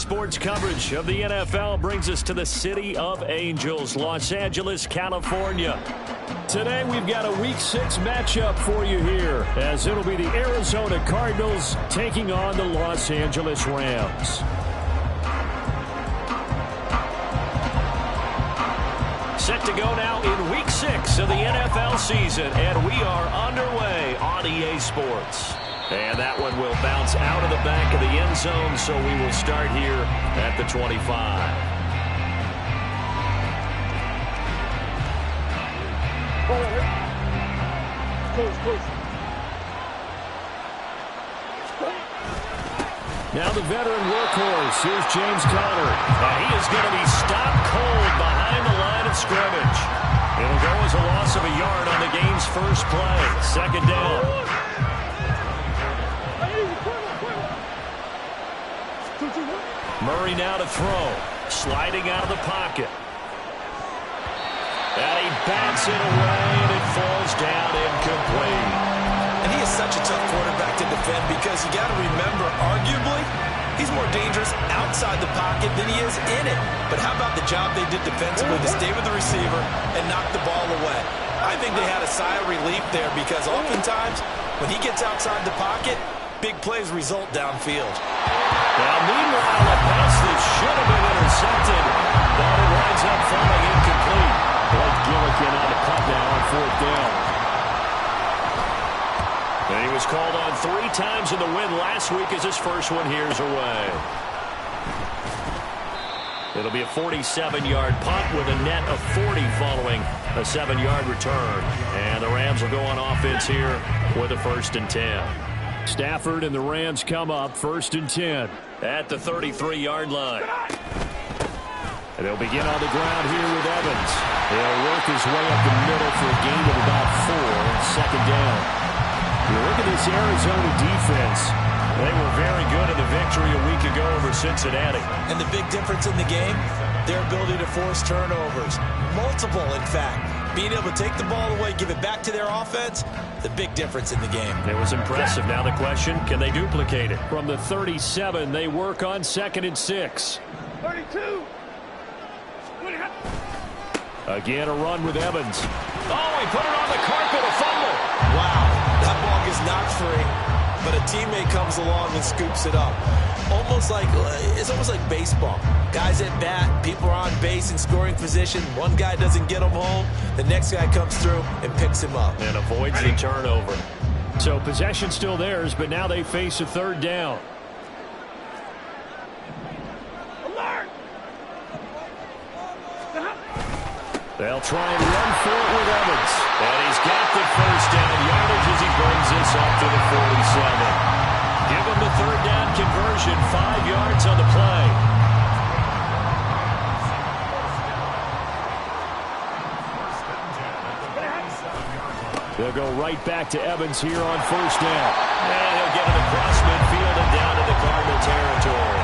Sports coverage of the NFL brings us to the City of Angels, Los Angeles, California. Today we've got a Week 6 matchup for you here, as it'll be the Arizona Cardinals taking on the Los Angeles Rams. Set to go now in Week 6 of the NFL season, and we are underway on EA Sports. And that one will bounce out of the back of the end zone, so we will start here at the 25. Now the veteran workhorse, here's James Conner. And he is going to be stopped cold behind the line of scrimmage. It'll go as a loss of a yard on the game's first play. Second down. Murray now to throw. Sliding out of the pocket. And he bats it away, and it falls down incomplete. And he is such a tough quarterback to defend because you got to remember, arguably, he's more dangerous outside the pocket than he is in it. But how about the job they did defensively to stay with the receiver and knock the ball away? I think they had a sigh of relief there because oftentimes when he gets outside the pocket, big plays result downfield. Now, meanwhile, a pass that should have been intercepted, but it winds up falling incomplete. Blake Gillikin on the punt now on fourth down. And he was called on 3 times in the win last week as his first one here's away. It'll be a 47-yard punt with a net of 40 following a 7-yard return. And the Rams will go on offense here with a 1st and 10. Stafford and the Rams come up 1st and 10 at the 33-yard line. And they'll begin on the ground here with Evans. He'll work his way up the middle for a gain of about 4. 2nd down. You look at this Arizona defense. They were very good in the victory a week ago over Cincinnati. And the big difference in the game, their ability to force turnovers. Multiple, in fact. Being able to take the ball away, give it back to their offense, the big difference in the game. It was impressive. Now the question, can they duplicate it? From the 37, they work on 2nd and 6. 32. Again, a run with Evans. Oh, he put it on the carpet, a fumble. Wow, that ball gets knocked free, but a teammate comes along and scoops it up. It's almost like baseball. Guys at bat, people are on base in scoring position. One guy doesn't get him home. The next guy comes through and picks him up. And avoids the turnover. So possession still theirs, but now they face a 3rd down. Alert! They'll try and run for it with Evans. And he's got the 1st down yardage as he brings this up to the 47. Give him the 3rd down conversion, 5 yards on the play. They'll go right back to Evans here on 1st down. And he'll get it across midfield and down to the Cardinal territory.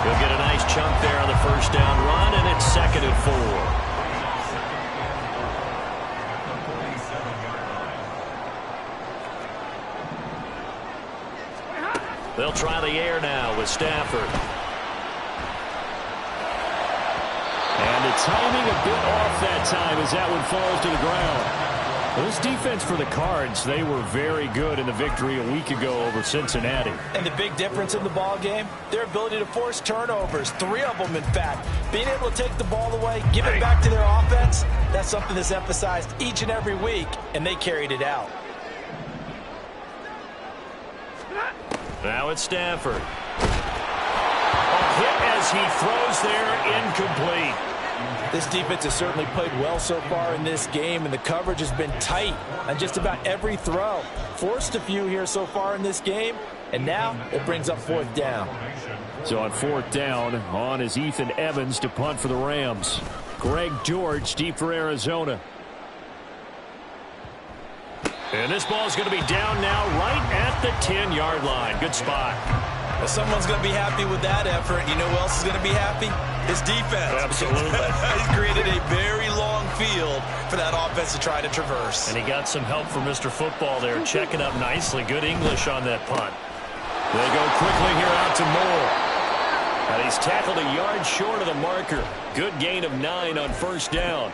He'll get a nice chunk there on the 1st down run, and it's 2nd and 4. They'll try the air now with Stafford. And the timing a bit off that time as that one falls to the ground. Well, this defense for the Cards, they were very good in the victory a week ago over Cincinnati. And the big difference in the ball game, their ability to force turnovers, 3 of them in fact. Being able to take the ball away, give it back to their offense, that's something that's emphasized each and every week, and they carried it out. Now it's Stafford. A hit as he throws there, incomplete. This defense has certainly played well so far in this game, and the coverage has been tight on just about every throw. Forced a few here so far in this game, and now it brings up 4th down. So on 4th down, on is Ethan Evans to punt for the Rams. Greg George deep for Arizona. And this ball is going to be down now right at the 10-yard line. Good spot. Well, someone's going to be happy with that effort. You know who else is going to be happy? His defense. Absolutely. He's created a very long field for that offense to try to traverse. And he got some help from Mr. Football there, checking up nicely. Good English on that punt. They go quickly here out to Moore. And he's tackled a yard short of the marker. Good gain of 9 on first down.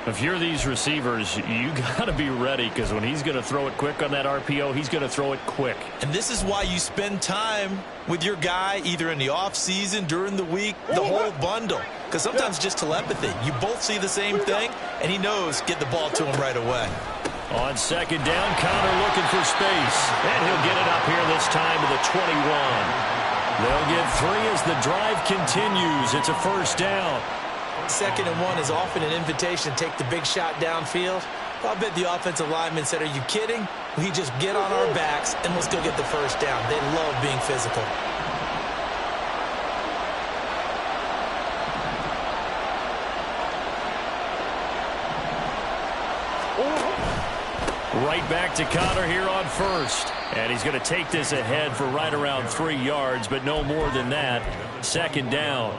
If you're these receivers, you got to be ready, because when he's going to throw it quick on that RPO, he's going to throw it quick. And this is why you spend time with your guy either in the offseason, during the week, the whole bundle. Because sometimes just telepathy. You both see the same thing, and he knows get the ball to him right away. On second down, Connor looking for space. And he'll get it up here this time to the 21. They'll get 3 as the drive continues. It's a first down. 2nd and 1 is often an invitation to take the big shot downfield. I bet the offensive lineman said, are you kidding? We just get on our backs and let's go get the first down. They love being physical. Right back to Connor here on first. And he's going to take this ahead for right around 3 yards, but no more than that. 2nd down.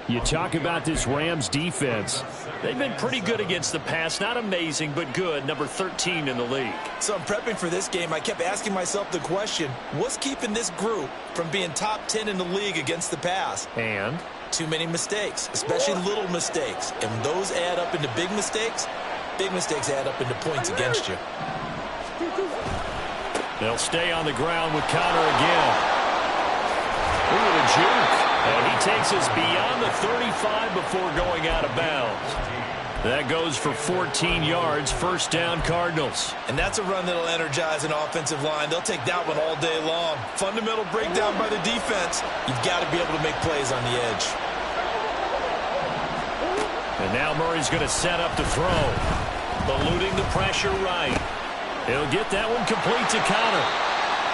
You talk about this Rams defense. They've been pretty good against the pass. Not amazing, but good. Number 13 in the league. So I'm prepping for this game. I kept asking myself the question, what's keeping this group from being top 10 in the league against the pass? And? Too many mistakes, especially little mistakes. And when those add up into big mistakes add up into points against you. They'll stay on the ground with Connor again. Look at a juke. And he takes us beyond the 35 before going out of bounds. That goes for 14 yards. First down, Cardinals. And that's a run that'll energize an offensive line. They'll take that one all day long. Fundamental breakdown by the defense. You've got to be able to make plays on the edge. And now Murray's going to set up to throw. Eluding the pressure right. He'll get that one complete to Connor.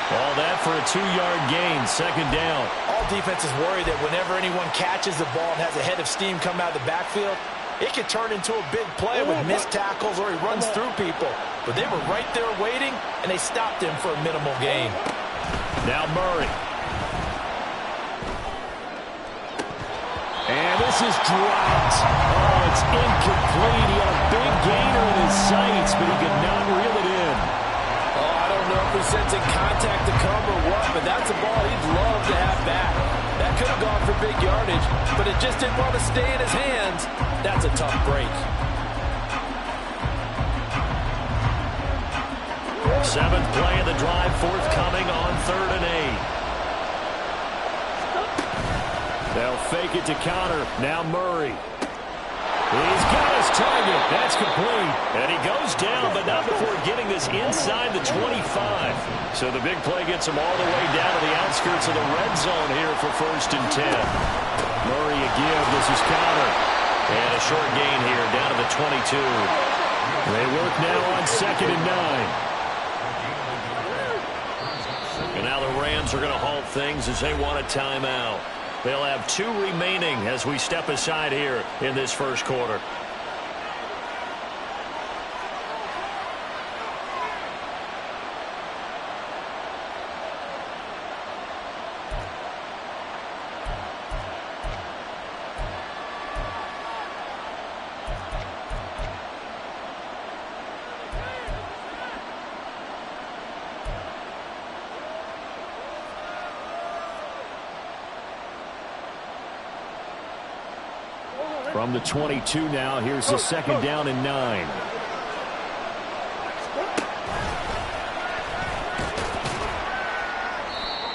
All that for a 2-yard gain. 2nd down. All defenses worry that whenever anyone catches the ball and has a head of steam come out of the backfield, it could turn into a big play with missed tackles or he runs through people. But they were right there waiting, and they stopped him for a minimal gain. Now Murray. And this is dropped. Oh, it's incomplete. He had a big gainer in his sights, but he could not reel it in. Oh, I don't know if he's sensing contact to come or what, but that's a ball he'd love to have back. That could have gone for big yardage, but it just didn't want to stay in his hands. That's a tough break. 7th play of the drive, forthcoming on 3rd and 8. They'll fake it to Connor. Now Murray. He's got his target. That's complete. And he goes down, but not before getting this inside the 25. So the big play gets him all the way down to the outskirts of the red zone here for 1st and 10. Murray again. This is Connor. And a short gain here down to the 22. They work now on 2nd and 9. And now the Rams are going to halt things as they want a timeout. They'll have 2 remaining as we step aside here in this first quarter. From the 22 now, here's the 2nd down and 9.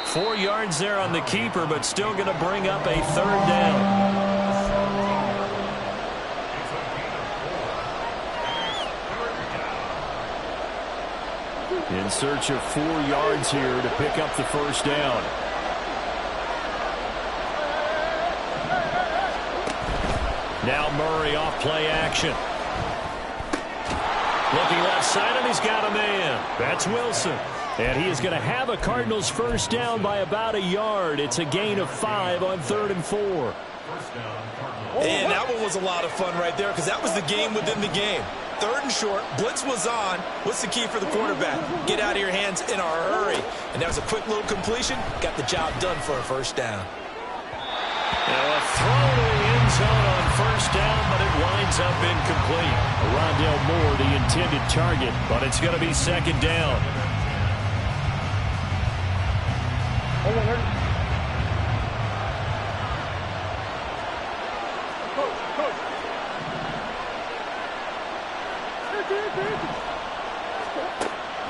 Four yards there on the keeper, but still going to bring up a 3rd down. In search of 4 yards here to pick up the first down. Now Murray off play action. Looking left side, and he's got a man. That's Wilson. And he is going to have a Cardinals first down by about a yard. It's a gain of 5 on 3rd and 4. And that one was a lot of fun right there because that was the game within the game. 3rd and short, blitz was on. What's the key for the quarterback? Get out of your hands in a hurry. And that was a quick little completion. Got the job done for a first down. Now a throw to the end zone on first down, but it winds up incomplete. Rondale Moore, the intended target, but it's going to be 2nd down.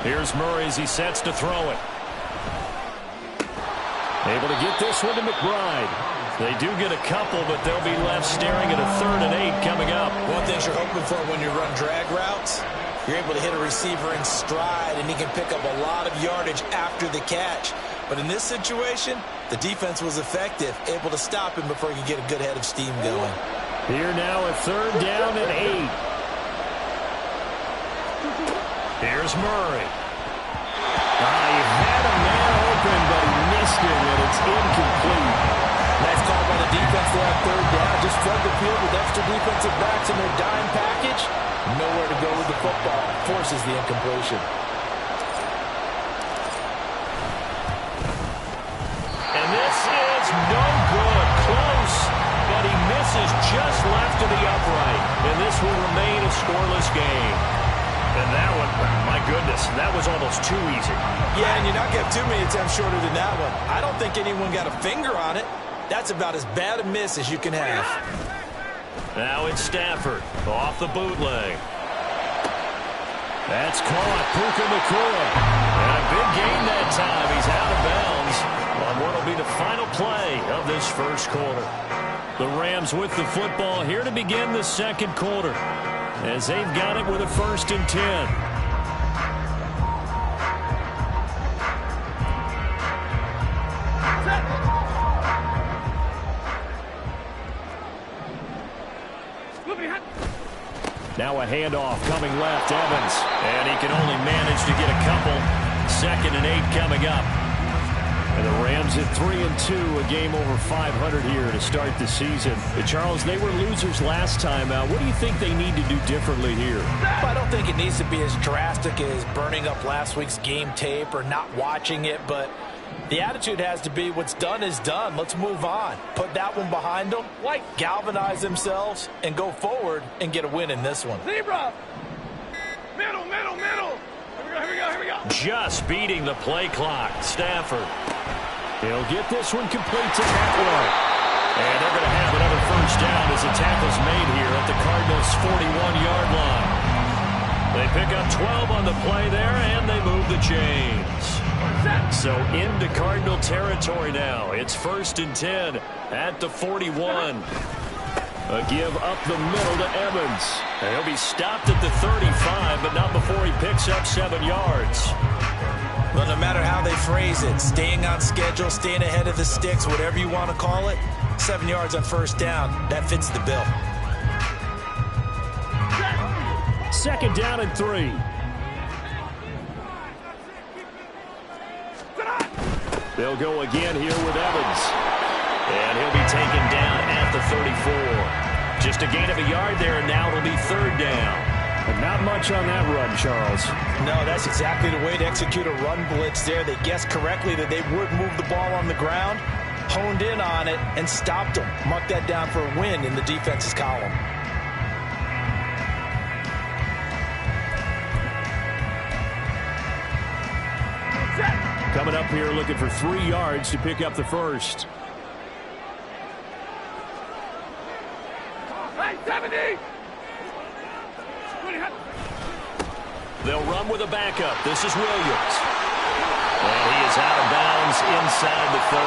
Here's Murray as he sets to throw it. Able to get this one to McBride. They do get a couple, but they'll be left staring at a 3rd and 8 coming up. One thing you're hoping for when you run drag routes, you're able to hit a receiver in stride, and he can pick up a lot of yardage after the catch. But in this situation, the defense was effective, able to stop him before he could get a good head of steam going. Here now a 3rd down and 8. Here's Murray. He had a man open, but he missed it, and it's incomplete. Nice call by the defense there on 3rd down. Just flood the field with extra defensive backs in their dime package. Nowhere to go with the football. Forces the incompletion. And this is no good. Close, but he misses just left of the upright. And this will remain a scoreless game. And that one, my goodness, that was almost too easy. Yeah, and you're not getting too many attempts shorter than that one. I don't think anyone got a finger on it. That's about as bad a miss as you can have. Now it's Stafford off the bootleg. That's caught. Puka Nacua. And a big gain that time. He's out of bounds on what will be the final play of this first quarter. The Rams with the football here to begin the second quarter, as they've got it with a 1st and 10. Now a handoff coming left, Evans. And he can only manage to get a couple. 2nd and 8 coming up. And the Rams at 3-2, a game over 500 here to start the season. But Charles, they were losers last time out. What do you think they need to do differently here? I don't think it needs to be as drastic as burning up last week's game tape or not watching it, but the attitude has to be what's done is done. Let's move on. Put that one behind them, galvanize themselves, and go forward and get a win in this one. Zebra! Middle, middle, middle! Here we go. Just beating the play clock. Stafford. He'll get this one complete to Eckler. And they're going to have another 1st down as the tackle's made here at the Cardinals' 41-yard line. They pick up 12 on the play there, and they move the chains. So into Cardinal territory now. It's 1st and 10 at the 41. A give up the middle to Evans. And he'll be stopped at the 35, but not before he picks up 7 yards. Well, no matter how they phrase it, staying on schedule, staying ahead of the sticks, whatever you want to call it, 7 yards on 1st down, that fits the bill. 2nd down and 3. They'll go again here with Evans. And he'll be taken down at the 34. Just a gain of a yard there, and now it'll be 3rd down. But not much on that run, Charles. No, that's exactly the way to execute a run blitz there. They guessed correctly that they would move the ball on the ground, honed in on it, and stopped them. Mark that down for a win in the defense's column. Coming up here looking for 3 yards to pick up the 1st. Hey, 70! They'll run with a backup. This is Williams. And he is out of bounds inside the 30.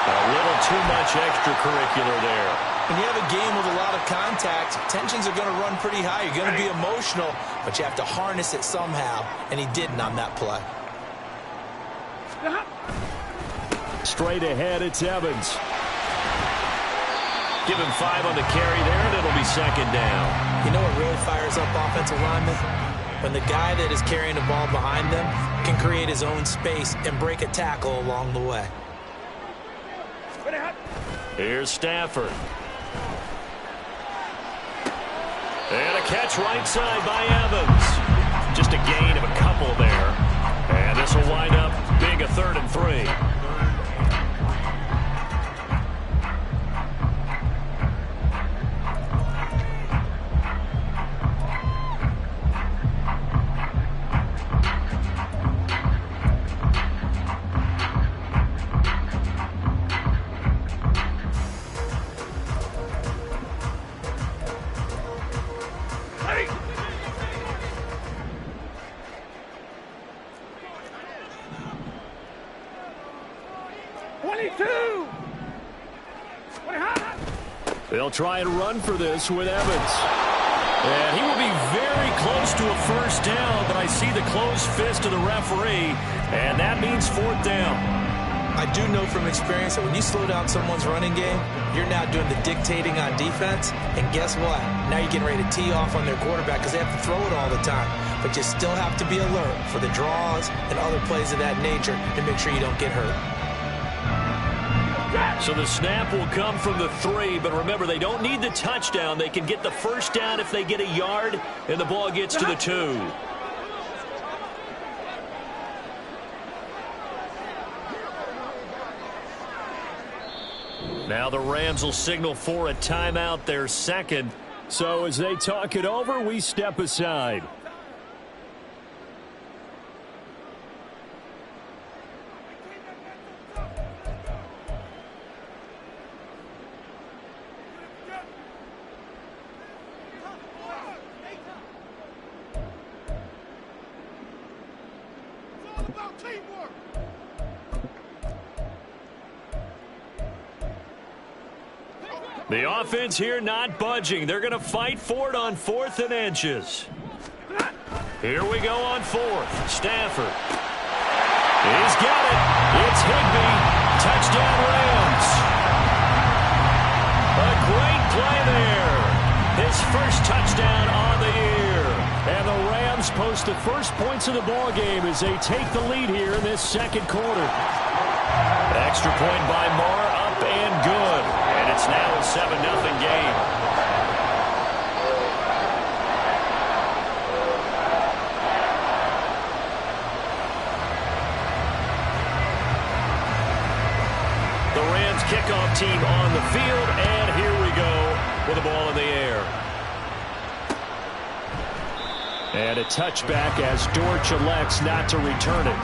A little too much extracurricular there. When you have a game with a lot of contact, tensions are going to run pretty high. You're going to be emotional, but you have to harness it somehow, and he didn't on that play. Straight ahead, it's Evans. Give him 5 on the carry there, and it'll be 2nd down. You know what really fires up offensive linemen? When the guy that is carrying the ball behind them can create his own space and break a tackle along the way. Here's Stafford. And a catch right side by Evans. Just a gain of a couple there. And this will wind up being a 3rd and 3. They'll try and run for this with Evans. And he will be very close to a first down, but I see the closed fist of the referee, and that means fourth down. I do know from experience that when you slow down someone's running game, you're now doing the dictating on defense, and guess what? Now you're getting ready to tee off on their quarterback because they have to throw it all the time. But you still have to be alert for the draws and other plays of that nature to make sure you don't get hurt. So the snap will come from the 3, but remember, they don't need the touchdown. They can get the first down if they get a yard, and the ball gets to the 2. Now the Rams will signal for a timeout, their second. So as they talk it over, we step aside. The offense here not budging. They're going to fight for it on 4th and inches. Here we go on 4th. Stafford. He's got it. It's Higbee. Touchdown Rams. A great play there. His first touchdown on the year. And the Rams post the first points of the ball game as they take the lead here in this second quarter. Extra point by Moore, up and good. And it's now a 7-0 game. The Rams kickoff team on the field, and here we go with the ball in the air. And a touchback as Dortch elects not to return it.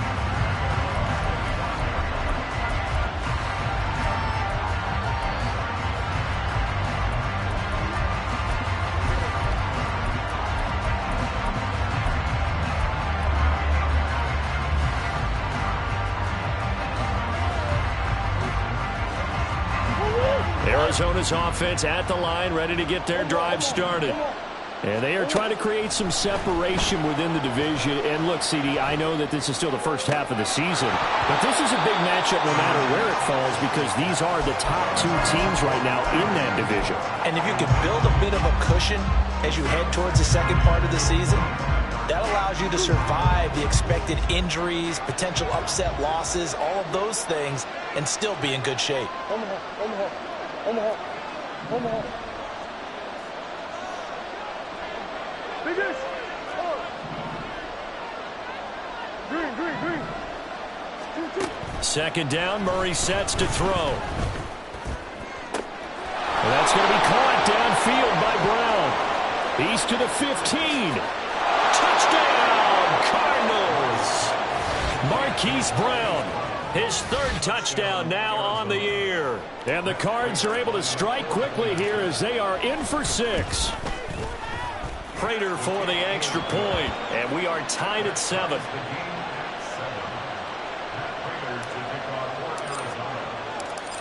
Arizona's offense at the line, ready to get their drive started. And they are trying to create some separation within the division. And look, CD, I know that this is still the first half of the season, but this is a big matchup no matter where it falls because these are the top 2 teams right now in that division. And if you can build a bit of a cushion as you head towards the second part of the season, that allows you to survive the expected injuries, potential upset losses, all of those things, and still be in good shape. Second down, Murray sets to throw. And that's going to be caught downfield by Brown. He's to the 15. Touchdown, Cardinals! Marquise Brown, his 3rd touchdown now on the year. And the Cards are able to strike quickly here as they are in for 6. Prater for the extra point, and we are tied at 7.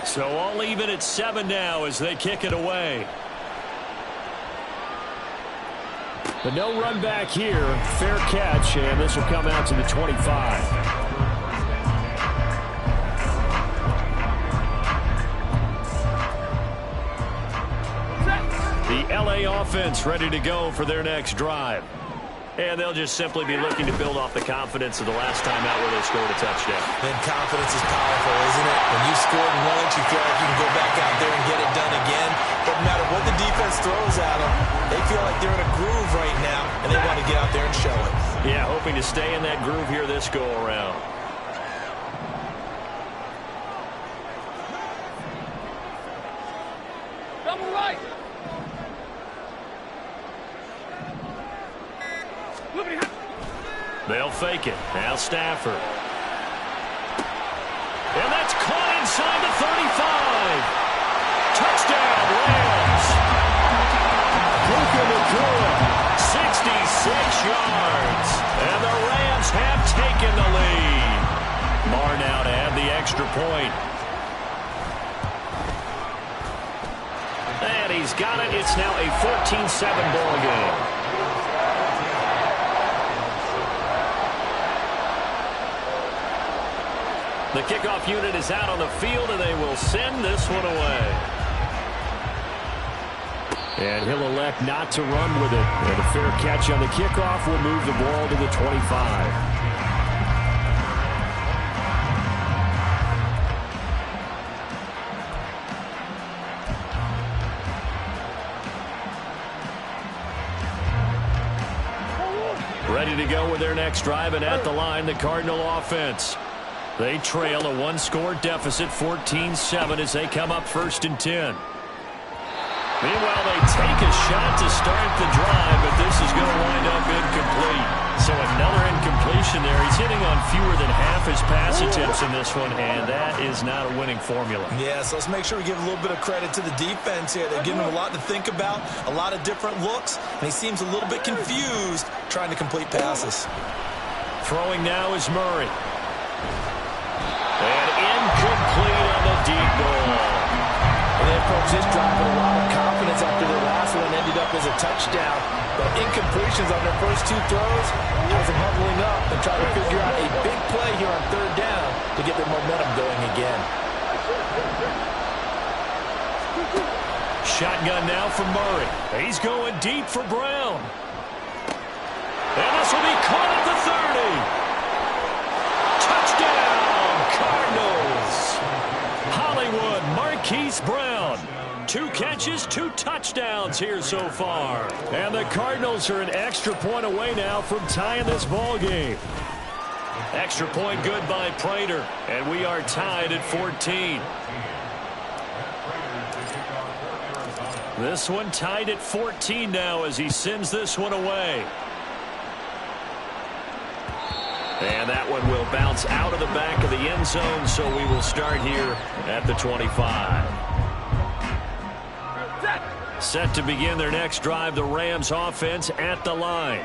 So all even at 7 now as they kick it away. But no run back here. Fair catch, and this will come out to the 25. The LA offense ready to go for their next drive. And they'll just simply be looking to build off the confidence of the last time out where they scored a touchdown. Then confidence is powerful, isn't it? When you scored once, you feel like you can go back out there and get it done again. Doesn't matter what the defense throws at them. They feel like they're in a groove right now, and they want to get out there and show it. Yeah, hoping to stay in that groove here this go-around. Double right. They'll fake it. Now Stafford. And that's caught inside the 35. Touchdown, Rams. Puka Nacua, 66 yards. And the Rams have taken the lead. Marr now to have the extra point. And he And he's got it. It's now a 14-7 ball game. The kickoff unit is out on the field, and they will send this one away. And he'll elect not to run with it. And a fair catch on the kickoff will move the ball to the 25. Ready to go with their next drive, and at the line, the Cardinal offense. They trail a one-score deficit, 14-7, as they come up 1st and 10. Meanwhile, they take a shot to start the drive, but this is going to wind up incomplete. So another incompletion there. He's hitting on fewer than half his pass attempts in this one, and that is not a winning formula. Yeah, so let's make sure we give a little bit of credit to the defense here. They're giving him a lot to think about, a lot of different looks, and he seems a little bit confused trying to complete passes. Throwing now is Murray. And incomplete on the deep ball. And they approach this drive with a lot of confidence after their last one ended up as a touchdown. But incompletions on their first 2 throws has them huddling up and trying to figure out a big play here on 3rd down to get their momentum going again. Shotgun now for Murray. He's going deep for Brown. And this will be caught at the 30. Touchdown, Cardinals. Hollywood Marquise Brown. 2 catches, 2 touchdowns here so far. And the Cardinals are an extra point away now from tying this ball game. Extra point good by Prater. And we are tied at 14. This one tied at 14 now as he sends this one away. And that one will bounce out of the back of the end zone, so we will start here at the 25. Set to begin their next drive, the Rams offense at the line.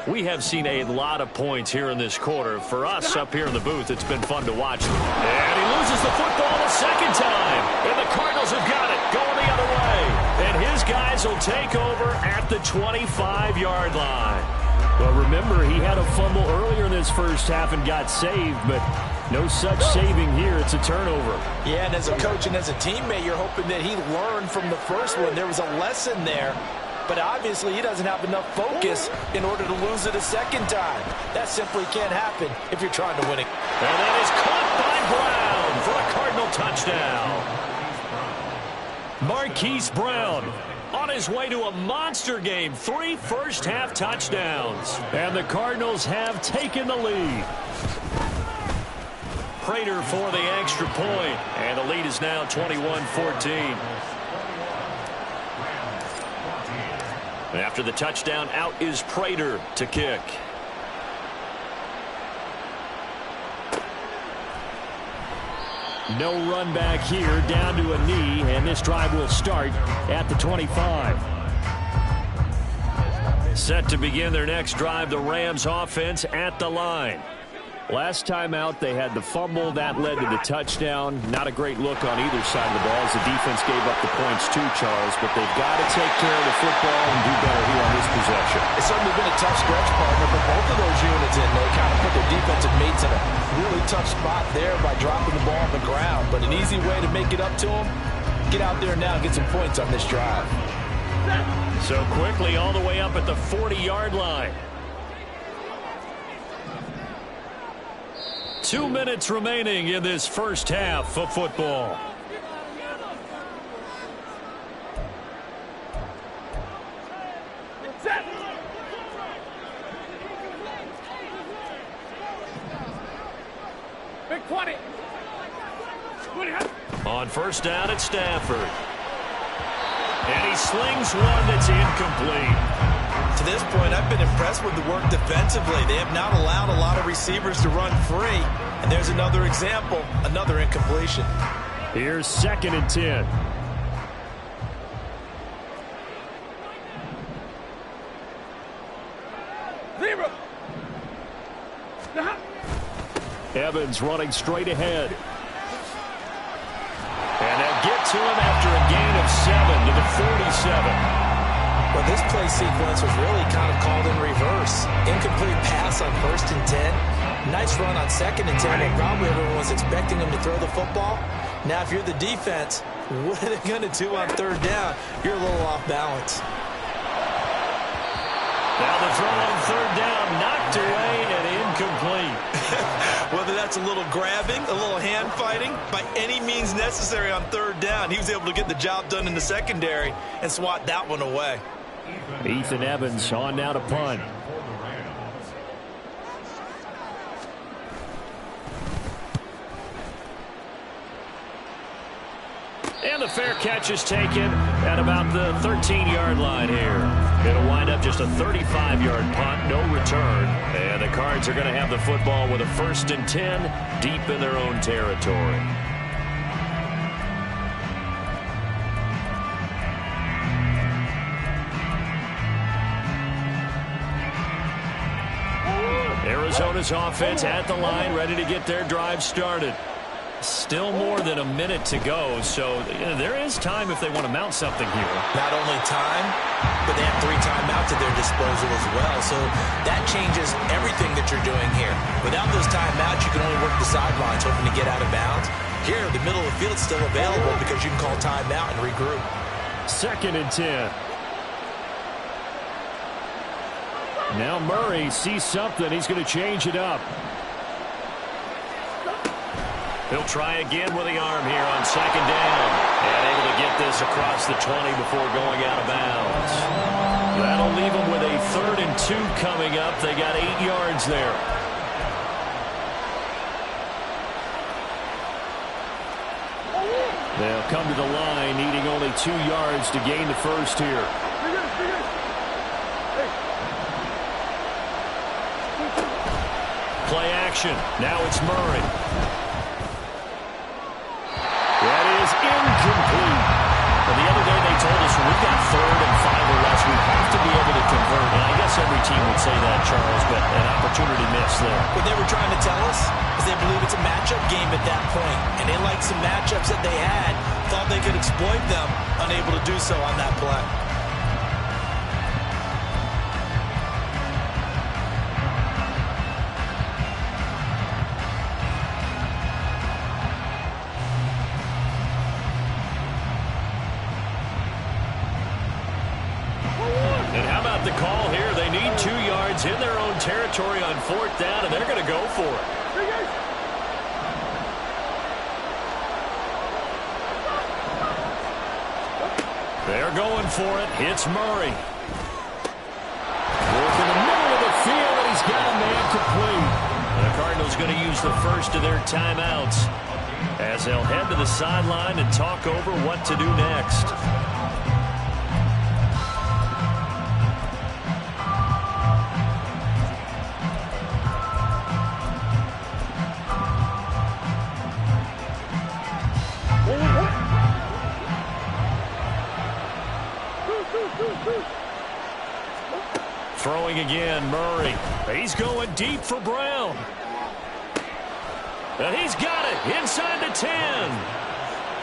We have seen a lot of points here in this quarter. For us up here in the booth, it's been fun to watch. And he loses the football a second time. And the Cardinals have got it, going the other way. And his guys will take over at the 25-yard line. Well, remember, he had a fumble earlier in this first half and got saved, but no such saving here. It's a turnover. Yeah, and as a coach and as a teammate, you're hoping that he learned from the first one. There was a lesson there, but obviously he doesn't have enough focus in order to lose it a second time. That simply can't happen if you're trying to win it. And that is caught by Brown for a Cardinal touchdown. Marquise Brown on his way to a monster game. 3 first-half touchdowns. And the Cardinals have taken the lead. Prater for the extra point. And the lead is now 21-14. After the touchdown, out is Prater to kick. No run back here, down to a knee, and this drive will start at the 25. Set to begin their next drive, the Rams offense at the line. Last time out, they had the fumble. That led to the touchdown. Not a great look on either side of the ball as the defense gave up the points too, Charles, but they've got to take care of the football and do better here on this possession. It's certainly been a tough stretch, partner, for both of those units, and they kind of put their defensive mates in a really tough spot there by dropping the ball on the ground. But an easy way to make it up to them, get out there now and get some points on this drive. So quickly all the way up at the 40-yard line. 2 minutes remaining in this first half of football. Big 20. On first down, it's Stafford. And he slings one that's incomplete. To this point, I've been impressed with the work defensively. They have not allowed a lot of receivers to run free. And there's another example, another incompletion. Here's 2nd and 10. Zero. Evans running straight ahead. And they'll give it to him after a gain of 7 to the 47. Well, this play sequence was really kind of called in reverse. Incomplete pass on 1st and 10. Nice run on 2nd and 10, and probably everyone was expecting him to throw the football. Now, if you're the defense, what are they going to do on 3rd down? You're a little off balance. Now the throw on 3rd down, knocked away and incomplete. Whether that's a little grabbing, a little hand fighting, by any means necessary on 3rd down, he was able to get the job done in the secondary and swat that one away. Ethan Evans on now to punt. And the fair catch is taken at about the 13-yard line here. It'll wind up just a 35-yard punt, no return. And the Cards are going to have the football with a 1st and 10 deep in their own territory. Arizona's offense at the line, ready to get their drive started. Still more than a minute to go, so there is time if they want to mount something here. Not only time, but they have 3 timeouts at their disposal as well. So that changes everything that you're doing here. Without those timeouts, you can only work the sidelines, hoping to get out of bounds. Here, the middle of the field is still available because you can call timeout and regroup. 2nd and 10. Now Murray sees something. He's going to change it up. He'll try again with the arm here on 2nd down. And able to get this across the 20 before going out of bounds. That'll leave them with a 3rd and 2 coming up. They got 8 yards there. They'll come to the line, needing only 2 yards to gain the first here. Play action. Now it's Murray. That is incomplete. But the other day they told us when we've got 3rd and 5 or less, we have to be able to convert. And I guess every team would say that, Charles, but an opportunity missed there. What they were trying to tell us is they believe it's a matchup game at that point. And they liked some matchups that they had, thought they could exploit them, unable to do so on that play. The call here, they need 2 yards in their own territory on 4th down, and they're going to go for it. They're going for it. It's Murray. Work in the middle of the field, and he's got a man complete. The Cardinals going to use the first of their timeouts as they'll head to the sideline and talk over what to do next. Throwing again, Murray. He's going deep for Brown. And he's got it inside the 10.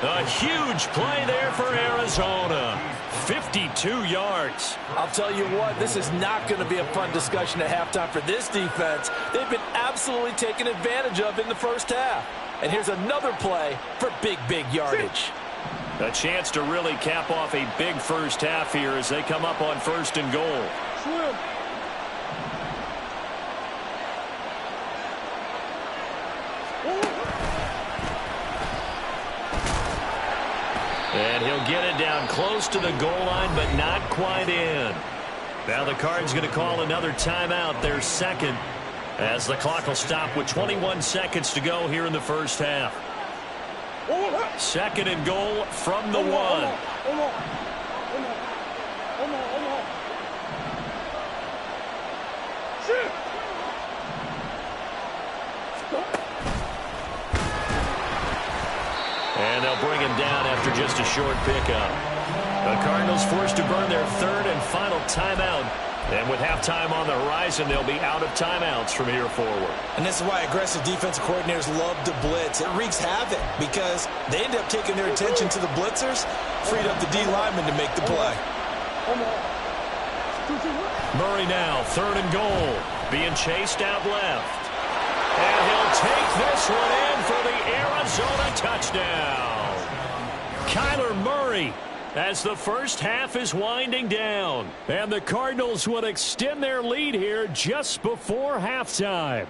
A huge play there for Arizona. 52 yards. I'll tell you what, this is not going to be a fun discussion at halftime for this defense. They've been absolutely taken advantage of in the first half. And here's another play for big yardage. A chance to really cap off a big first half here as they come up on 1st and goal. And he'll get it down close to the goal line, but not quite in. Now the Cards going to call another timeout, their 2nd, as the clock will stop with 21 seconds to go here in the first half. 2nd and goal from the 1. And they'll bring him down after just a short pickup. The Cardinals forced to burn their 3rd and final timeout And with halftime on the horizon, they'll be out of timeouts from here forward. And this is why aggressive defensive coordinators love to blitz. It wreaks havoc because they end up taking their attention to the blitzers, freed up the D lineman to make the play. Murray now, 3rd and goal, being chased out left. And he'll take this one in for the Arizona touchdown. Kyler Murray, as the first half is winding down. And the Cardinals would extend their lead here just before halftime.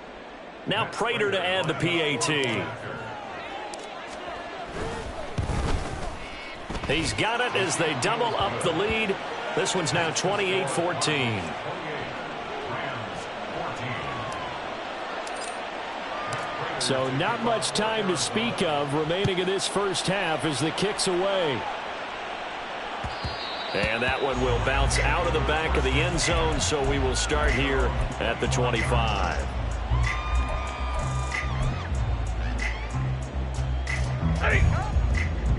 Now Prater to add the PAT. He's got it as they double up the lead. This one's now 28-14. So not much time to speak of remaining in this first half as the kick's away. And that one will bounce out of the back of the end zone, so we will start here at the 25.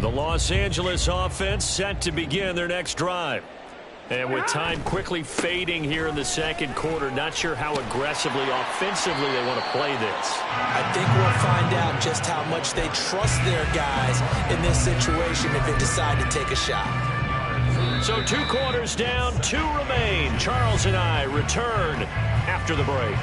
The Los Angeles offense set to begin their next drive. And with time quickly fading here in the second quarter, not sure how aggressively, offensively they want to play this. I think we'll find out just how much they trust their guys in this situation if they decide to take a shot. So 2 quarters down, 2 remain. Charles and I return after the break.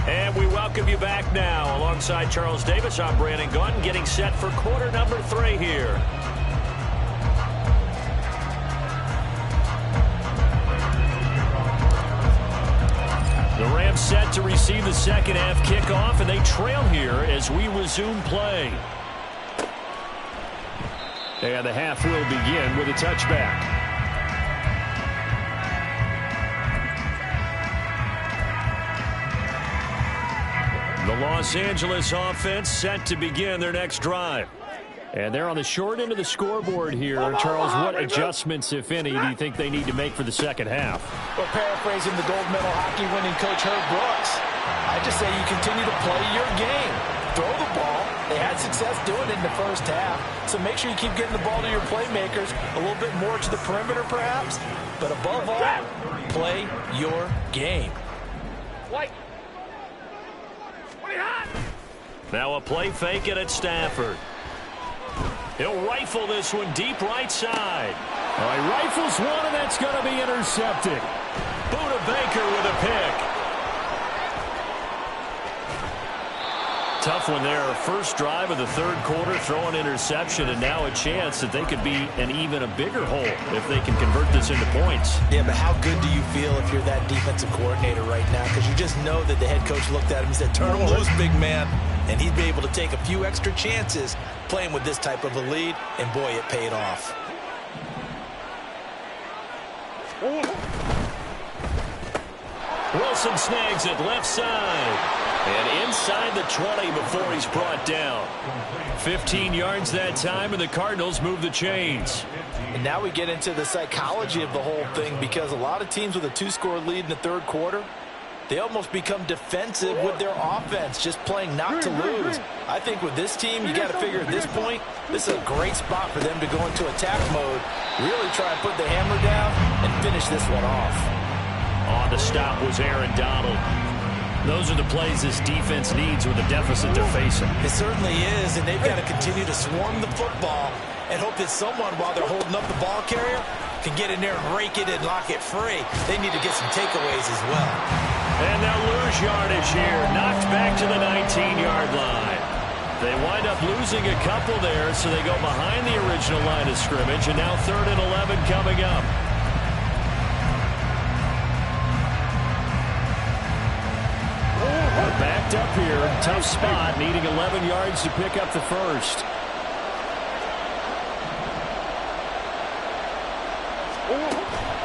And we welcome you back now. Alongside Charles Davis, I'm Brandon Gunn, getting set for quarter number 3 here. The Rams set to receive the second half kickoff, and they trail here as we resume play. And the half will begin with a touchback. The Los Angeles offense set to begin their next drive. And they're on the short end of the scoreboard here. Charles, what adjustments, if any, do you think they need to make for the second half? Well, paraphrasing the gold medal hockey winning coach Herb Brooks, I just say you continue to play your game. Throw the ball. They had success doing it in the first half. So make sure you keep getting the ball to your playmakers, a little bit more to the perimeter perhaps. But above all, play your game. Now a play fake it at Stafford. He'll rifle this one deep right side. He rifles one, and that's going to be intercepted. Buda Baker with a pick. Tough one there. First drive of the third quarter, throw an interception, and now a chance that they could be in even a bigger hole if they can convert this into points. Yeah, but how good do you feel if you're that defensive coordinator right now? Because you just know that the head coach looked at him and said, turn him loose, big man. And he'd be able to take a few extra chances playing with this type of a lead, and boy, it paid off. Wilson snags it left side. And inside the 20 before he's brought down. 15 yards that time, and the Cardinals move the chains. And now we get into the psychology of the whole thing, because a lot of teams with a 2-score lead in the third quarter, they almost become defensive with their offense, just playing not to lose. I think with this team, you got to figure at this point, this is a great spot for them to go into attack mode, really try and put the hammer down and finish this one off. On the stop was Aaron Donald. Those are the plays this defense needs with the deficit they're facing. It certainly is, and they've got to continue to swarm the football and hope that someone, while they're holding up the ball carrier, can get in there and rake it and lock it free. They need to get some takeaways as well. And they'll lose yardage here, knocked back to the 19-yard line. They wind up losing a couple there, so they go behind the original line of scrimmage, and now 3rd and 11 coming up. We're backed up here. Tough spot, needing 11 yards to pick up the first.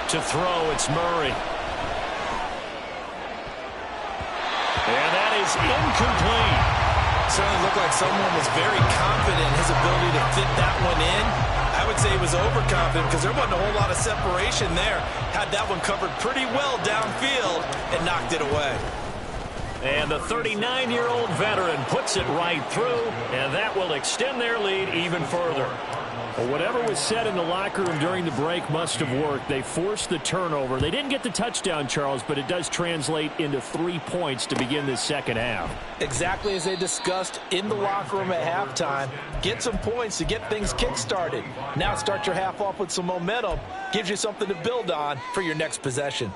To throw, it's Murray. And that is incomplete. Certainly looked like someone was very confident in his ability to fit that one in. I would say he was overconfident because there wasn't a whole lot of separation there. Had that one covered pretty well downfield and knocked it away. And the 39-year-old veteran puts it right through, and that will extend their lead even further. Well, whatever was said in the locker room during the break must have worked. They forced the turnover. They didn't get the touchdown, Charles, but it does translate into 3 points to begin this second half. Exactly as they discussed in the locker room at halftime. Get some points to get things kick-started. Now start your half off with some momentum. Gives you something to build on for your next possession.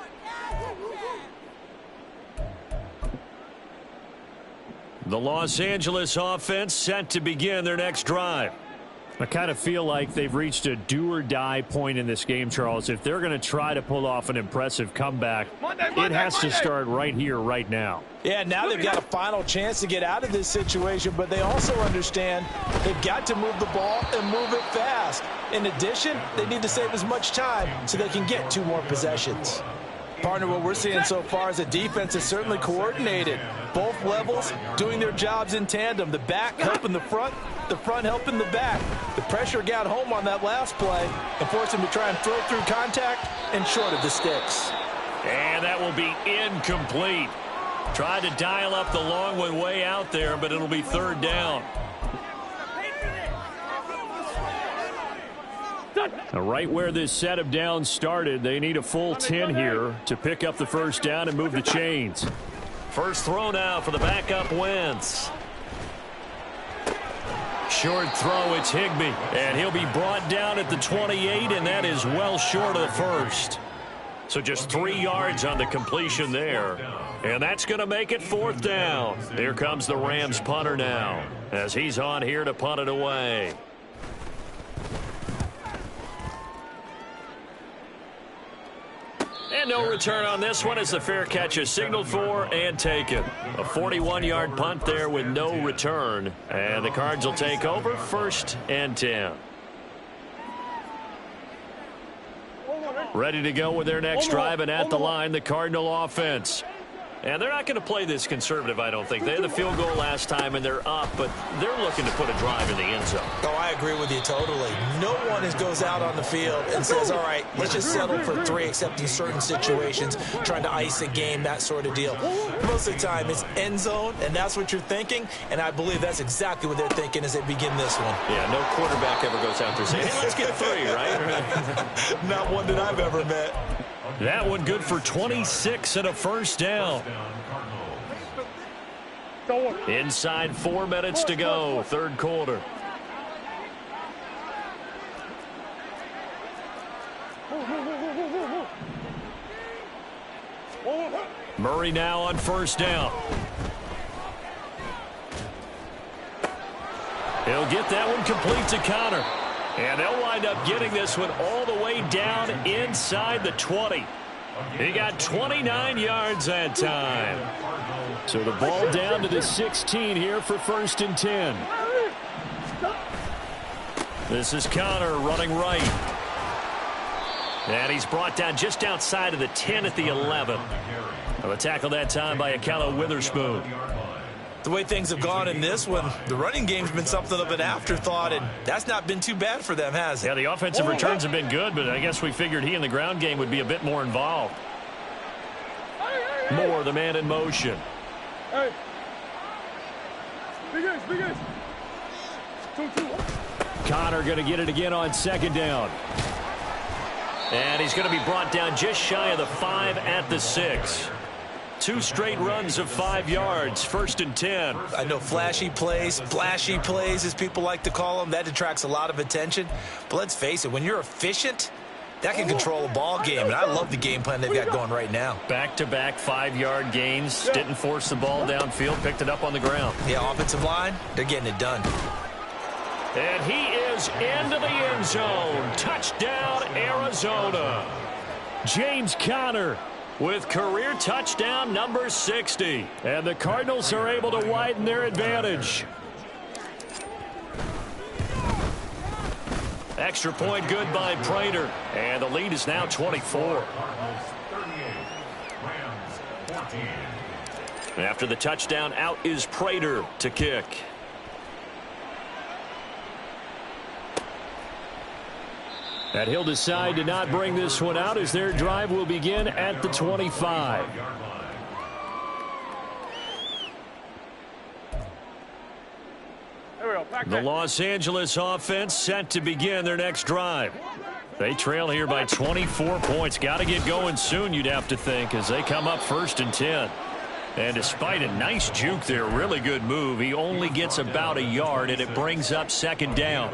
The Los Angeles offense set to begin their next drive. I kind of feel like they've reached a do-or-die point in this game, Charles. If they're going to try to pull off an impressive comeback, it has to start right here, right now. Yeah, now they've got a final chance to get out of this situation, but they also understand they've got to move the ball and move it fast. In addition, they need to save as much time so they can get 2 more possessions. Partner, what we're seeing so far is the defense is certainly coordinated. Both levels doing their jobs in tandem. The back helping the front helping the back. The pressure got home on that last play and forced him to try and throw through contact and short of the sticks. And that will be incomplete. Tried to dial up the long one way out there, but it'll be 3rd down. Right where this set of downs started, they need a full 10 here to pick up the first down and move the chains. First throw now for the backup Wentz. Short throw, it's Higbee. And he'll be brought down at the 28, and that is well short of the first. So just 3 yards on the completion there. And that's going to make it 4th down. Here comes the Rams punter now, as he's on here to punt it away. And no return on this one as the fair catch is signaled for and taken. A 41-yard punt there with no return. And the Cards will take over 1st and 10. Ready to go with their next drive, and at the line, the Cardinal offense. And they're not going to play this conservative, I don't think. They had the field goal last time, and they're up, but they're looking to put a drive in the end zone. Oh, I agree with you totally. No one goes out on the field and says, all right, let's just settle for 3, except in certain situations, trying to ice a game, that sort of deal. Most of the time, it's end zone, and that's what you're thinking, and I believe that's exactly what they're thinking as they begin this one. Yeah, no quarterback ever goes out there saying, hey, let's get 3, right? Not one that I've ever met. That one good for 26 and a first down. Inside 4 minutes to go, 3rd quarter. Murray now on 1st down. He'll get that one complete to Connor. And they'll wind up getting this one all the way down inside the 20. He got 29 yards that time. So the ball down to the 16 here for 1st and 10. This is Connor running right. And he's brought down just outside of the 10 at the 11. A tackle that time by Akello Witherspoon. The way things have gone in this one, the running game's been something of an afterthought, and that's not been too bad for them, has it? Yeah, the offensive returns have been good, but I guess we figured he in the ground game would be a bit more involved. Moore, the man in motion. Hey. Big guys. 2-2. Connor going to get it again on 2nd down. And he's going to be brought down just shy of the 5 at the 6. 2 straight runs of 5 yards, 1st and 10. I know flashy plays, splashy plays, as people like to call them, that attracts a lot of attention. But let's face it, when you're efficient, that can control a ball game. And I love the game plan they've got going right now. Back-to-back 5-yard gains. Didn't force the ball downfield. Picked it up on the ground. Yeah, offensive line, they're getting it done. And he is into the end zone. Touchdown, Arizona. James Conner with career touchdown number 60. And the Cardinals are able to widen their advantage. Extra point good by Prater. And the lead is now 24. After the touchdown, out is Prater to kick. And he'll decide to not bring this one out as their drive will begin at the 25. The Los Angeles offense set to begin their next drive. They trail here by 24 points. Got to get going soon, you'd have to think, as they come up 1st and 10. And despite a nice juke there, really good move, he only gets about a yard, and it brings up 2nd down.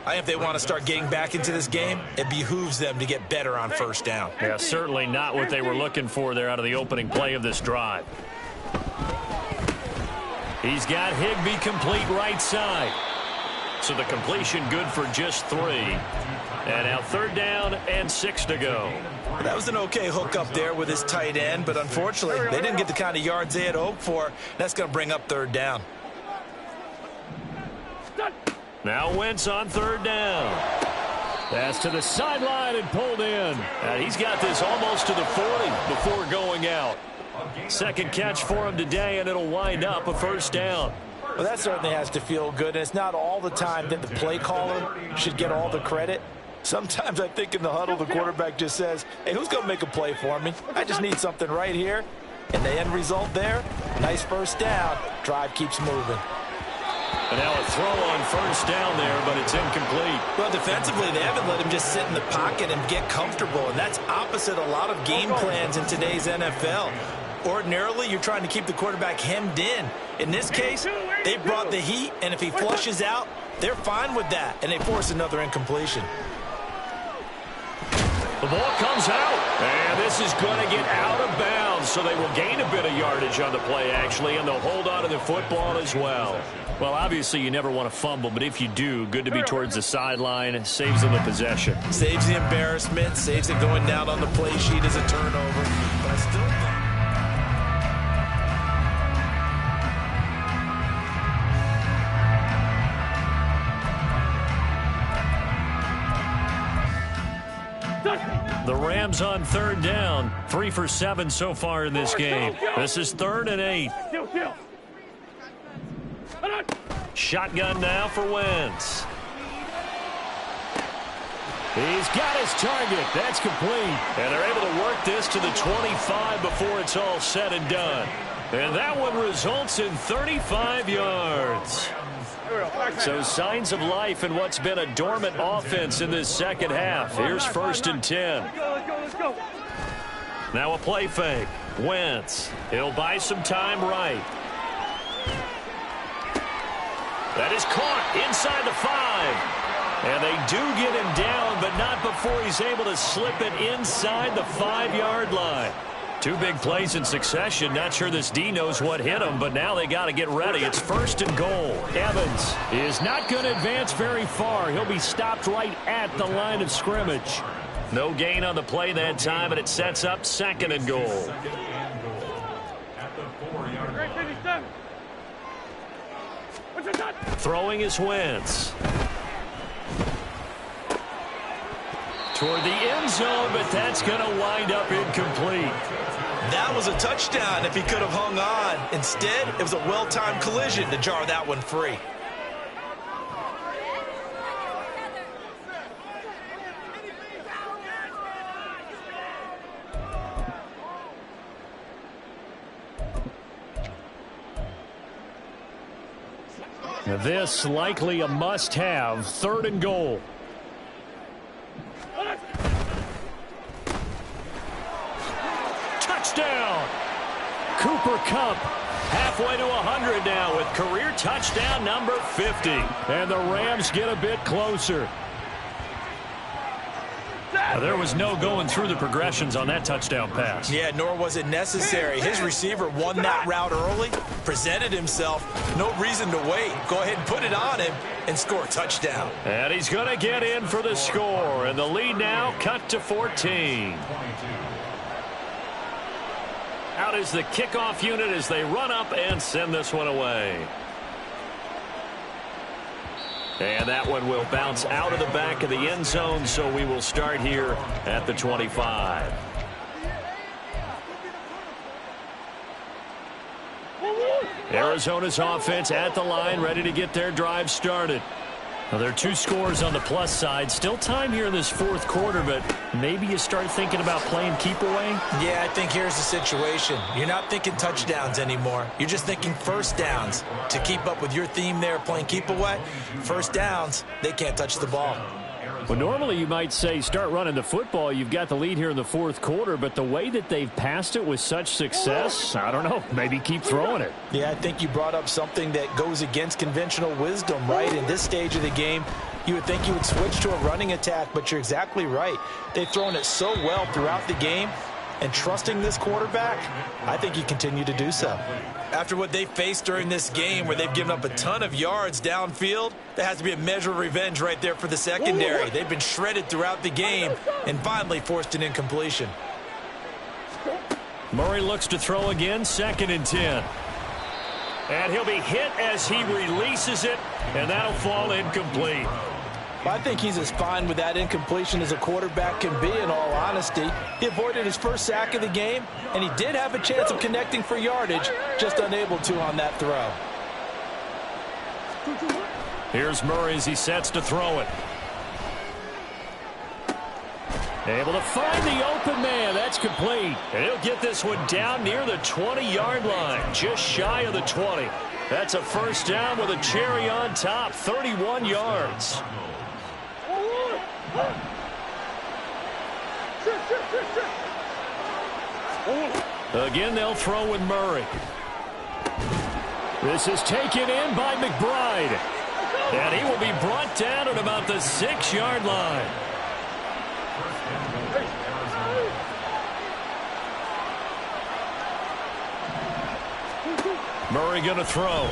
I think if they want to start getting back into this game, it behooves them to get better on 1st down. Yeah, certainly not what they were looking for there out of the opening play of this drive. He's got Higbee complete right side. So the completion good for just 3. And now 3rd down and 6 to go. That was an okay hook up there with his tight end, but unfortunately, they didn't get the kind of yards they had hoped for. That's going to bring up 3rd down. Now Wentz on 3rd down. Pass to the sideline and pulled in. And he's got this almost to the 40 before going out. 2nd catch for him today, and it'll wind up a 1st down. Well, that certainly has to feel good, and it's not all the time that the play caller should get all the credit. Sometimes I think in the huddle, the quarterback just says, hey, who's going to make a play for me? I just need something right here. And the end result there, nice 1st down. Drive keeps moving. And now a throw on 1st down there, but it's incomplete. Well, defensively, they haven't let him just sit in the pocket and get comfortable, and that's opposite a lot of game plans in today's NFL. Ordinarily, you're trying to keep the quarterback hemmed in. In this case, they brought the heat, and if he flushes out, they're fine with that, and they force another incompletion. The ball comes out, and this is going to get out of bounds, so they will gain a bit of yardage on the play, actually, and they'll hold on to the football as well. Well, obviously, you never want to fumble, but if you do, good to be towards the sideline. Saves them the possession. Saves the embarrassment, saves it going down on the play sheet as a turnover. But I still think... The Rams on 3rd down. 3 for 7 so far in this game. This is 3rd and 8. Shotgun now for Wentz. He's got his target. That's complete. And they're able to work this to the 25 before it's all said and done. And that one results in 35 yards. So signs of life in what's been a dormant offense in this 2nd half. Here's 1st and 10. Now a play fake. Wentz. He'll buy some time right. That is caught inside the 5. And they do get him down, but not before he's able to slip it inside the 5-yard line. 2 big plays in succession. Not sure this D knows what hit him, but now they got to get ready. It's 1st and goal. Evans is not going to advance very far. He'll be stopped right at the line of scrimmage. No gain on the play that time, and it sets up 2nd and goal. Throwing is Wentz. Toward the end zone, but that's going to wind up incomplete. That was a touchdown if he could have hung on. Instead, it was a well-timed collision to jar that one free. This likely a must-have. 3rd and goal. Touchdown! Cooper Kupp halfway to 100 now with career touchdown number 50. And the Rams get a bit closer. There was no going through the progressions on that touchdown pass. Yeah, nor was it necessary. His receiver won that route early, presented himself. No reason to wait. Go ahead and put it on him and score a touchdown. And he's going to get in for the score. And the lead now cut to 14. Out is the kickoff unit as they run up and send this one away. And that one will bounce out of the back of the end zone, so we will start here at the 25. Arizona's offense at the line, ready to get their drive started. Well, there are 2 scores on the plus side. Still time here in this fourth quarter, but maybe you start thinking about playing keep away? Yeah, I think here's the situation. You're not thinking touchdowns anymore. You're just thinking first downs. To keep up with your theme there, playing keep away, first downs, they can't touch the ball. Well, normally you might say start running the football. You've got the lead here in the fourth quarter, but the way that they've passed it with such success, I don't know, maybe keep throwing it. Yeah, I think you brought up something that goes against conventional wisdom, right? In this stage of the game, you would think you would switch to a running attack, but you're exactly right. They've thrown it so well throughout the game, and trusting this quarterback, I think you continue to do so. After what they faced during this game where they've given up a ton of yards downfield, there has to be a measure of revenge right there for the secondary. They've been shredded throughout the game and finally forced an incompletion. Murray looks to throw again, 2nd and 10. And he'll be hit as he releases it, and that'll fall incomplete. I think he's as fine with that incompletion as a quarterback can be, in all honesty. He avoided his first sack of the game, and he did have a chance of connecting for yardage, just unable to on that throw. Here's Murray as he sets to throw it. Able to find the open man. That's complete. And he'll get this one down near the 20-yard line, just shy of the 20. That's a first down with a cherry on top, 31 yards. Again, they'll throw with Murray. This is taken in by McBride. And he will be brought down at about the 6-yard line. Murray going to throw.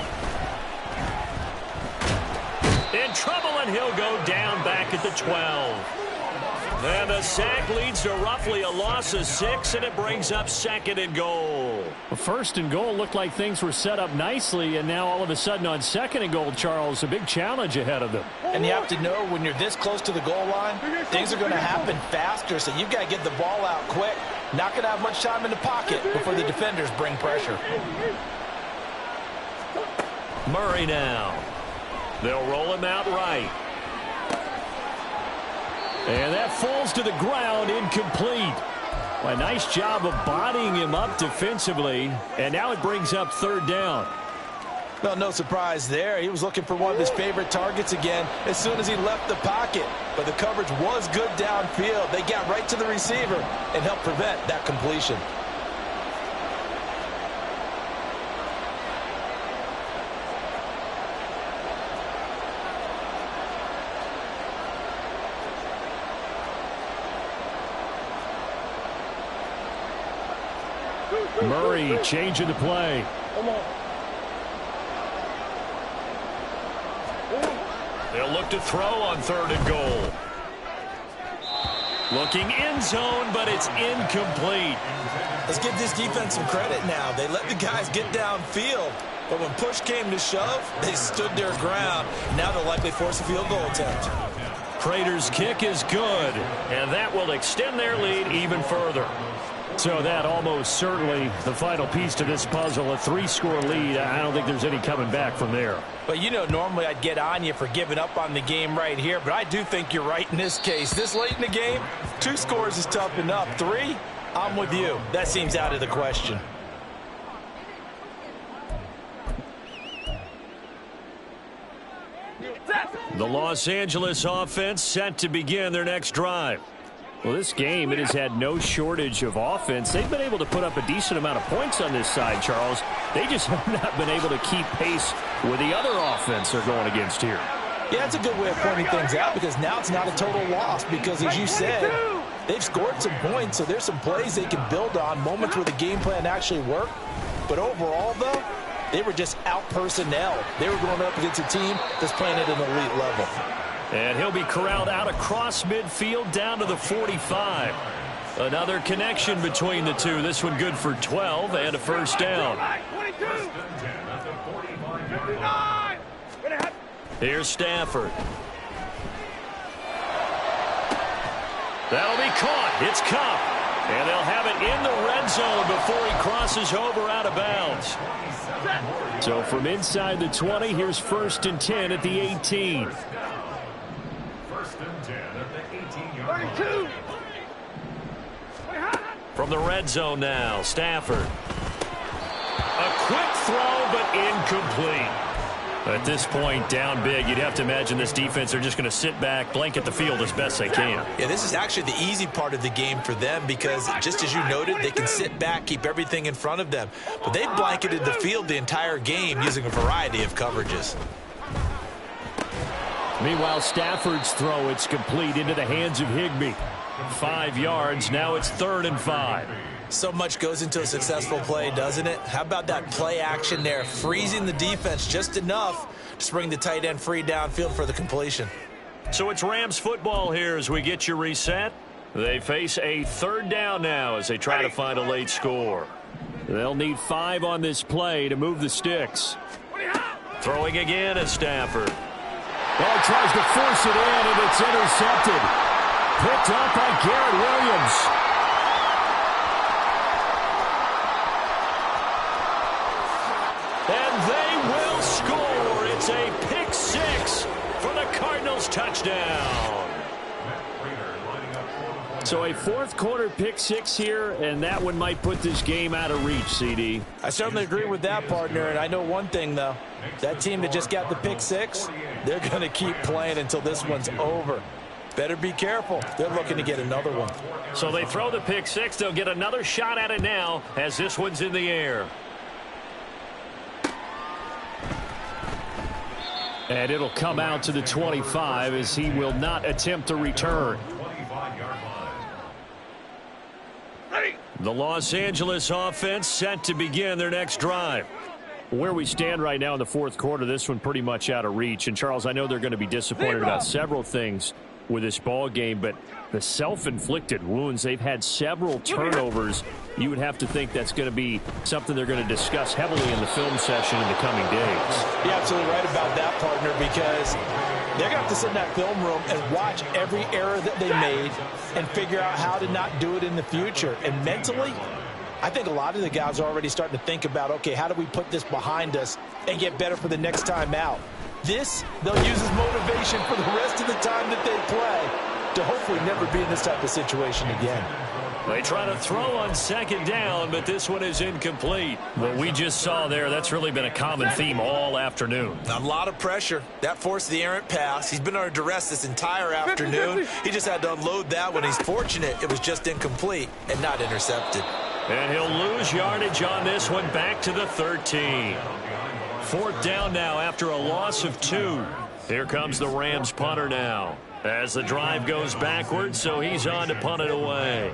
In trouble, and he'll go down back at the 12. And the sack leads to roughly a loss of 6, and it brings up 2nd and goal. Well, 1st and goal looked like things were set up nicely, and now all of a sudden on 2nd and goal, Charles, a big challenge ahead of them. And you have to know when you're this close to the goal line, things are going to happen faster, so you've got to get the ball out quick. Not going to have much time in the pocket before the defenders bring pressure. Murray now. They'll roll him out right. And that falls to the ground, incomplete. A nice job of bodying him up defensively, and now it brings up 3rd down. Well, no surprise there. He was looking for one of his favorite targets again as soon as he left the pocket. But the coverage was good downfield. They got right to the receiver and helped prevent that completion. Murray changing the play. They'll look to throw on 3rd and goal. Looking end zone, but it's incomplete. Let's give this defense some credit now. They let the guys get downfield, but when push came to shove, they stood their ground. Now they'll likely force a field goal attempt. Prater's kick is good, and that will extend their lead even further. So that almost certainly the final piece to this puzzle, a 3-score lead. I don't think there's any coming back from there. But, you know, normally I'd get on you for giving up on the game right here, but I do think you're right in this case. This late in the game, 2 scores is tough enough. 3, I'm with you. That seems out of the question. The Los Angeles offense set to begin their next drive. Well, this game, it has had no shortage of offense. They've been able to put up a decent amount of points on this side, Charles. They just have not been able to keep pace with the other offense they're going against here. Yeah, it's a good way of pointing things out because now it's not a total loss because, as you said, they've scored some points, so there's some plays they can build on, moments where the game plan actually worked. But overall, though, they were just out-personnel. They were going up against a team that's playing at an elite level. And he'll be corralled out across midfield down to the 45. Another connection between the two. This one good for 12 and a first down. Here's Stafford. That'll be caught. It's Cup. And they'll have it in the red zone before he crosses over out of bounds. So from inside the 20, here's 1st and 10 at the 18. 1st and 10 at the 18-yard line. From the red zone now, Stafford. A quick throw, but incomplete. At this point, down big, you'd have to imagine this defense are just going to sit back, blanket the field as best they can. Yeah, this is actually the easy part of the game for them because, just as you noted, they can sit back, keep everything in front of them. But they've blanketed the field the entire game using a variety of coverages. Meanwhile, Stafford's throw, it's complete into the hands of Higbee. 5 yards, now it's 3rd and 5. So much goes into a successful play, doesn't it? How about that play action there, freezing the defense just enough to bring the tight end free downfield for the completion. So it's Rams football here as we get you reset. They face a 3rd down now as they try to find a late score. They'll need 5 on this play to move the sticks. Throwing again is Stafford. Oh, he tries to force it in, and it's intercepted. Picked up by Garrett Williams. And they will score. It's a pick 6 for the Cardinals touchdown. So a 4th quarter pick 6 here, and that one might put this game out of reach, CD. I certainly agree with that, partner, and I know one thing, though. That team that just got the pick 6, they're going to keep playing until this one's over. Better be careful. They're looking to get another one. So they throw the pick 6. They'll get another shot at it now as this one's in the air. And it'll come out to the 25 as he will not attempt to return. The Los Angeles offense set to begin their next drive. Where we stand right now in the 4th quarter, this one pretty much out of reach. And, Charles, I know they're going to be disappointed about several things with this ball game, but the self-inflicted wounds, they've had several turnovers. You would have to think that's going to be something they're going to discuss heavily in the film session in the coming days. You're absolutely right about that, partner, because they're going to have to sit in that film room and watch every error that they made and figure out how to not do it in the future. And mentally, I think a lot of the guys are already starting to think about, okay, how do we put this behind us and get better for the next time out? This, they'll use as motivation for the rest of the time that they play to hopefully never be in this type of situation again. They try to throw on 2nd down, but this one is incomplete. What we just saw there, that's really been a common theme all afternoon. A lot of pressure. That forced the errant pass. He's been under duress this entire afternoon. He just had to unload that one. He's fortunate it was just incomplete and not intercepted. And he'll lose yardage on this one back to the 13. 4th down now after a loss of 2. Here comes the Rams punter now as the drive goes backwards, so he's on to punt it away.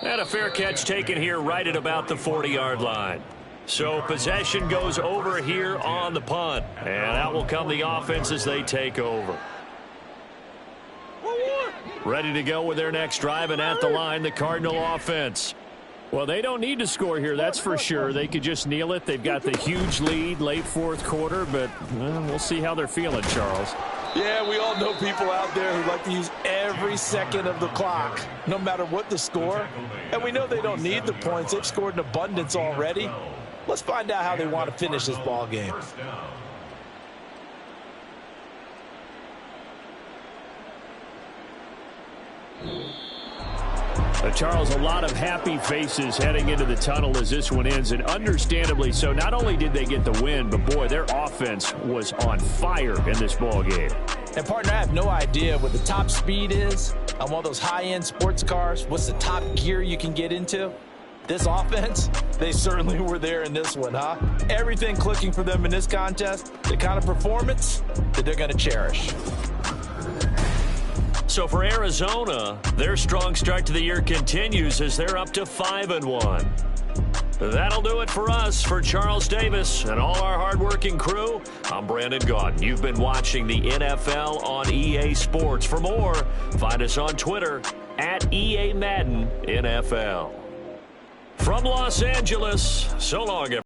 And a fair catch taken here right at about the 40-yard line. So possession goes over here on the punt. And out will come the offense as they take over. Ready to go with their next drive, and at the line, the Cardinal offense. Well, they don't need to score here, that's for sure. They could just kneel it. They've got the huge lead late 4th quarter, but we'll see how they're feeling, Charles. Yeah, we all know people out there who like to use every second of the clock, no matter what the score. And we know they don't need the points. They've scored in abundance already. Let's find out how they want to finish this ball game. Charles, a lot of happy faces heading into the tunnel as this one ends, and understandably so. Not only did they get the win, but boy, their offense was on fire in this ball game. And partner, I have no idea what the top speed is on one of those high-end sports cars. What's the top gear you can get into? This offense, they certainly were there in this one, huh? Everything clicking for them in this contest, the kind of performance that they're going to cherish. So for Arizona, their strong start to the year continues as they're up to 5-1. That'll do it for us. For Charles Davis and all our hardworking crew, I'm Brandon Gaudin. You've been watching the NFL on EA Sports. For more, find us on Twitter at EA Madden NFL. From Los Angeles, so long, everyone.